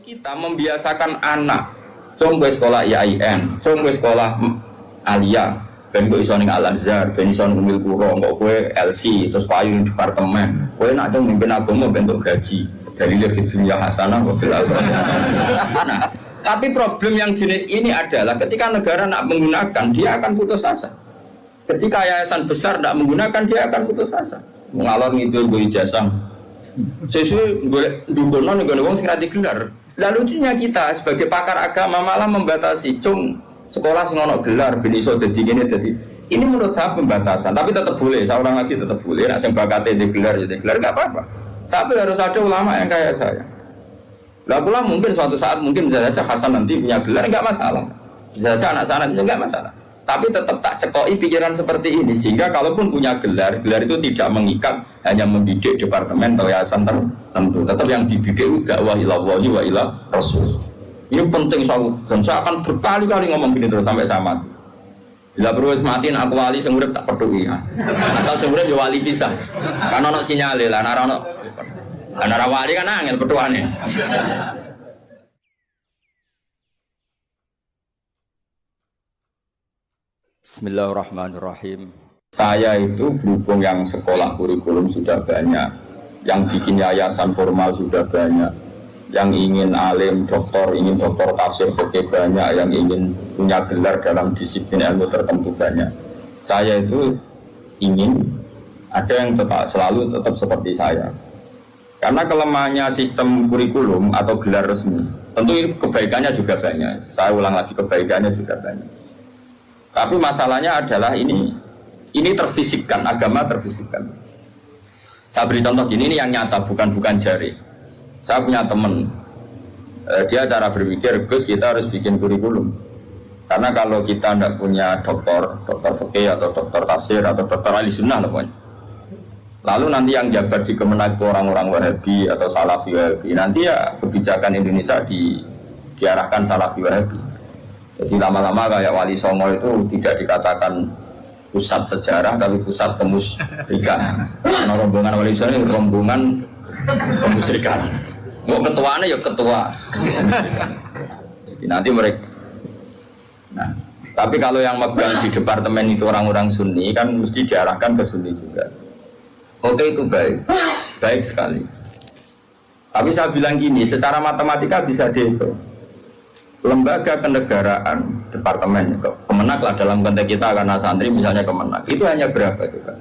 kita membiasakan anak cung kowe sekolah IAIN, cung kowe sekolah Alia, ben kowe iso ning Al-Azhar, ben iso ning Umil Qura, kok kowe LC, terus payu departemen. Kowe nek ada mimpin agama bentuk gaji. Dari dunia hasanah wa fil akhirati hasanah. Nah, tapi problem yang jenis ini adalah ketika negara nak menggunakan, dia akan putus asa. Ketika yayasan besar tidak menggunakan, dia akan putus asa. Ngalor ngidul go ijazah. Sesuai dukono nego wong sing ra digelar. Lah lucunya kita sebagai pakar agama malah membatasi cung sekolah sing ono gelar ben iso dadi ngene dadi. Ini menurut saya pembatasan, tapi tetap boleh. Saya ulang lagi tetap boleh. Nek sing bakate digelar ya digelar enggak apa-apa. Tapi harus ada ulama yang kayak saya. Lah pula mungkin suatu saat mungkin bisa saja Hasan nanti punya gelar enggak masalah. Bisa saja anak sana punya enggak masalah. Tapi tetap tak cekoi pikiran seperti ini sehingga kalaupun punya gelar itu tidak mengikat hanya mendidik departemen atau yayasan tertentu. Tetap yang dididik dakwah ila wahi wa ila rasul. Ini penting dan saya akan berkali-kali ngomong gini terus sampai saya mati. Bila perlu mati aku wali sing urip tak peduli ya. Asal sing urip ya wali pisah. Kan ono sinyale lah ana wali kan angel petuane. Bismillahirrahmanirrahim. Saya itu berhubung yang sekolah kurikulum sudah banyak, yang bikin yayasan formal sudah banyak, yang ingin alim doktor, ingin doktor tafsir fikih banyak, yang ingin punya gelar dalam disiplin ilmu tertentu banyak. Saya itu ingin ada yang selalu tetap seperti saya. Karena kelemahannya sistem kurikulum atau gelar resmi, tentu ini kebaikannya juga banyak. Saya ulang lagi, kebaikannya juga banyak. Tapi masalahnya adalah ini terfisikkan, agama terfisikkan. Saya beri contoh gini, ini yang nyata, bukan jari. Saya punya teman, dia cara berpikir, Gus kita harus bikin kurikulum. Karena kalau kita tidak punya dokter fikih atau dokter tafsir atau dokter ahli sunnah pokoknya. Lalu nanti yang jabat di Kemenak orang-orang Wahabi atau Salafi Wahabi, nanti ya kebijakan Indonesia diarahkan Salafi Wahabi. Jadi lama-lama kayak Wali Songo itu tidak dikatakan pusat sejarah tapi pusat pemusrikan. Karena rombongan Wali Songo ini rombongan pemusrikan. Mau ketuaannya ya ketua. Jadi nanti mereka. Nah, tapi kalau yang megang di departemen itu orang-orang Sunni kan mesti diarahkan ke Sunni juga. Oke itu baik sekali. Tapi saya bilang gini, secara matematika bisa dihitung. Lembaga kenegaraan departemen Kemenak lah dalam konteks kita karena santri misalnya Kemenak itu hanya berapa juga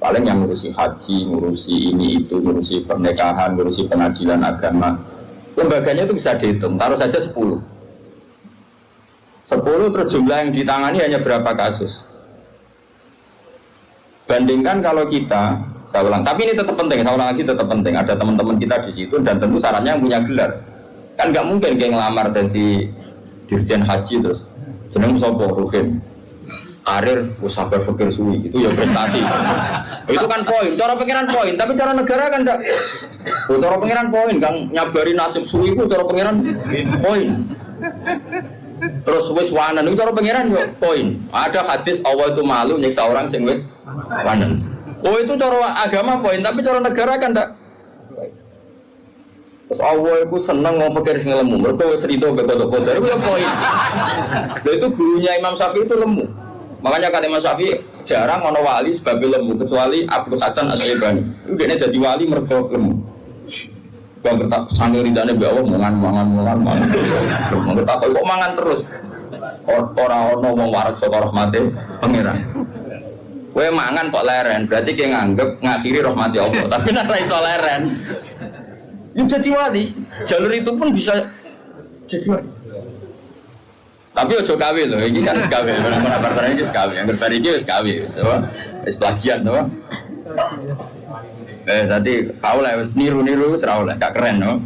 paling yang ngurusi haji, ngurusi ini itu, ngurusi pernikahan, ngurusi pengadilan agama, lembaganya itu bisa dihitung, taruh saja 10 terus jumlah yang ditangani hanya berapa kasus. Bandingkan kalau kita, saya ulang, tapi ini tetap penting, saya ulang lagi tetap penting, ada teman-teman kita di situ dan tentu syaratnya yang punya gelar. Kan nggak mungkin kayak ngelamar jadi dirjen haji terus jeneng sapa Ruhin karir usaha fikir suwi itu ya prestasi. Itu kan poin, cara pengiran poin, tapi cara negara kan enggak. Cara pengiran poin, Kang nyabari nasib suwi itu cara pengiran poin. Terus wis wanen itu cara pengiran yo poin. Ada hadis Allah itu malu nyiksa orang sing wis wanen. Oh itu cara agama poin, tapi cara negara kan enggak. Terus Allah itu senang ngomong fikir sing lemu. Mergo wis rido mbek kodok-kodok itu ya poin. Lha itu gurunya Imam Syafi'i itu lemu. Makanya kata Imam Syafi'i jarang ono wali sebab lemu kecuali Abdul Hasan Asy-Syaibani. Itu dene dadi wali mergo lemu. Bang ketak sange ridane mbek Allah mangan. Mengetak kok mangan terus. Ora ono wong warak saka rahmate pangeran. Kowe mangan kok leren, berarti kowe nganggep ngakhiri rahmati Allah. Tapi nek ora iso leren ini jadi wali, jalur itu pun bisa jadi wali. Tapi ojo kawe loh, ini kan sekawe. Mana partner ini sekawe, yang berpari ini sekawe, so, plagiat, no. Tadi kau lah, niru serau lah, gak keren, no.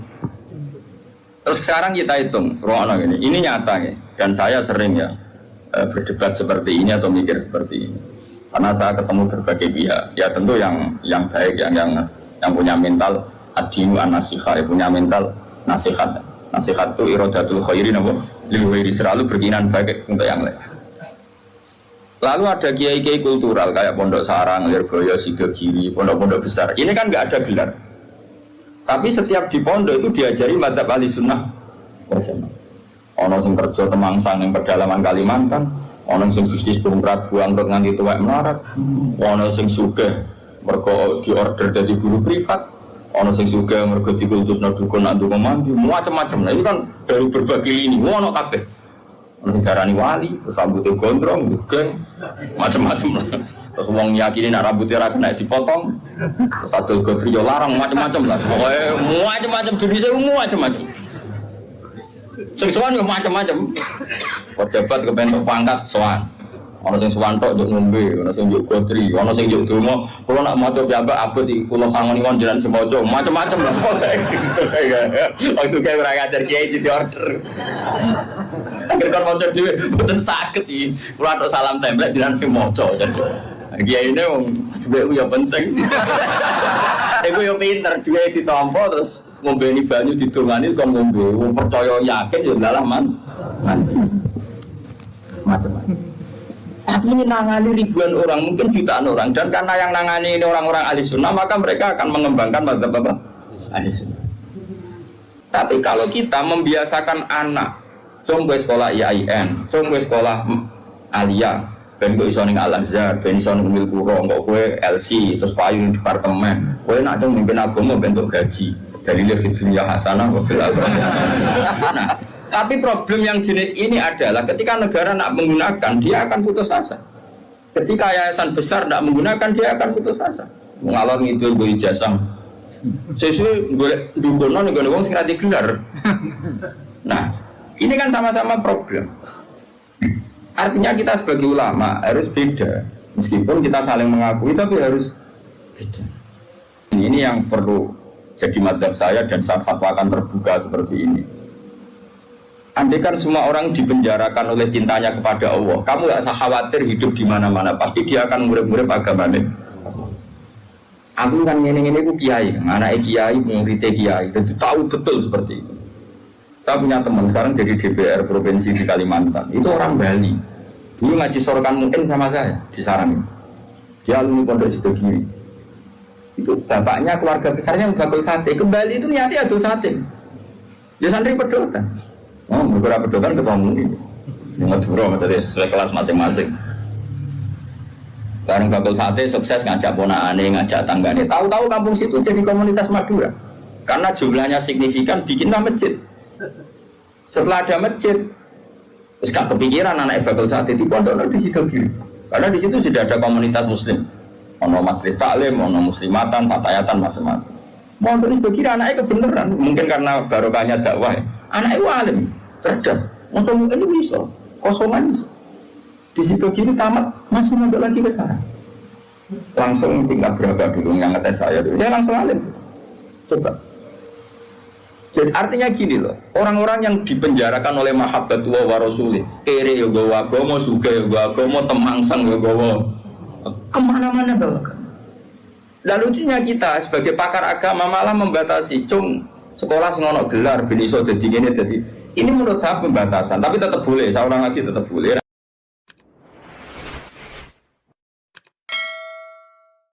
Terus sekarang kita hitung, ruang ini nyata ya, dan saya sering ya berdebat seperti ini atau mikir seperti ini. Karena saya ketemu berbagai pihak, ya tentu yang baik, yang punya mental. Ad-dinu an-nasihat, punya mental nasihat. Nasihat itu iradatul khairin apa? Liwiri selalu berkeinginan baik untuk yang lain. Lalu ada kiai-kiai kultural kayak Pondok Sarang, Lirboyo, Sidogiri, pondok-pondok besar. Ini kan nggak ada gelar. Tapi setiap di pondok itu diajari madzhab ahli sunnah Wajan. Ono sing kerja temangsang yang pedalaman Kalimantan, ono sing bisnis bongkar buang nganti tuwek melarat, ono sing sugih mergo diorder dari guru privat, ono sing sugih mergo dikultusno dukun nak ndonga mandi, macam-macam. Nah, ini kan dari berbagai lini, ono kabeh. Ono sing darani wali, terus rambutnya gondrong, geng, macam-macam. Terus wong nyakini nak rambutnya ra kena dipotong. Terus adol godriyo larang macam-macam lah. Pokoke macam-macam jenisnya macam-macam. Sing sowan yo macam-macam. Pejabat kepentok pangkat sowan. Ana sing sowan tok njuk ngombe, ana sing njuk godri, ana sing njuk donga. Kula nak maca piyambak abot iki kula sangoni kon jenengan semoco, macam-macam lah. Maksud kaya ora ngajar kiai di order. Akhir kon maca dhewe mboten saged iki. Kula tok salam template jenengan sing maca. Kiai ini wong dhuwit ya penting. Iku yo pinter dhuwit ditampa terus ngombeni banyu didongani kon ngombe. Wong percaya yakin yo ndalah macam-macam. Tapi ini nangani ribuan orang, mungkin jutaan orang. Dan karena yang nangani ini orang-orang ahli sunnah, maka mereka akan mengembangkan mazhab apa? Ahli sunnah. Tapi kalau kita membiasakan anak, cung gue sekolah IAIN, cung gue sekolah Alia, ben gue iso ning Al-Azhar, ben iso ning Milkuro, kok gue LC, terus payung departemen. Gue nak dong mimpin agama bentuk gaji. Dari lebih dunia hasanah, gue fil Nah, tapi problem yang jenis ini adalah ketika negara nak menggunakan, dia akan putus asa. Ketika yayasan besar nak menggunakan, dia akan putus asa. Mengalor itu gue ijazah. Sesuai gue dukono nih gue wong sing rati gelar. Nah, ini kan sama-sama problem. Artinya kita sebagai ulama harus beda. Meskipun kita saling mengakui, tapi harus beda. Ini yang perlu jadi madhab saya dan saya fatwakan terbuka seperti ini. Andai kan semua orang dipenjarakan oleh cintanya kepada Allah, kamu gak usah khawatir hidup di mana-mana, pasti dia akan murid-murid agamanya. Aku kan ini aku kiai, anak kiai, muridnya kiai, dan tahu betul seperti itu. Saya punya teman sekarang jadi DPR provinsi di Kalimantan, itu orang Bali. Dulu ngaji sorokan mungkin sama saya di Sarang. Dia alumni Pondok Sidogiri. Itu bapaknya keluarga besarnya bakul sate. Ke Bali itu niatnya adul sate. Ya santri pedotan. Oh, beberapa pedotan ketemu ini. Ngeduro jadi sesuai kelas masing-masing. Bareng bakul sate sukses ngajak ponakane, ngajak tanggane. Tahu-tahu kampung situ jadi komunitas Madura. Karena jumlahnya signifikan bikinlah masjid. Setelah ada masjid, terus gak kepikiran anak bakul sate di pondok di Sidogiri. Karena di situ sudah ada komunitas muslim. Ono majelis taklim, ono muslimatan, fatayatan macam-macam. Mondok itu kira anaknya kebenaran, mungkin karena barokahnya dakwah. Anaknya alim, cerdas. Macam ini bisa, kosongan bisa. Di situ kiri tamat masih mondok lagi ke sana. Langsung tingkat berapa dulu yang ngetes saya dulu? Ya langsung alim. Coba. Jadi artinya gini loh, orang-orang yang dipenjarakan oleh mahabbatullah wa rasulih, kere yo gawa agama, suga yo gawa agama, temangsang yo gawa, kemana-mana bawa. Lalu lucunya kita sebagai pakar agama malah membatasi, cung sekolah sing ono gelar ben iso dadi ngene dadi. Ini menurut saya pembatasan, tapi tetap boleh, saya ulang lagi tetap boleh.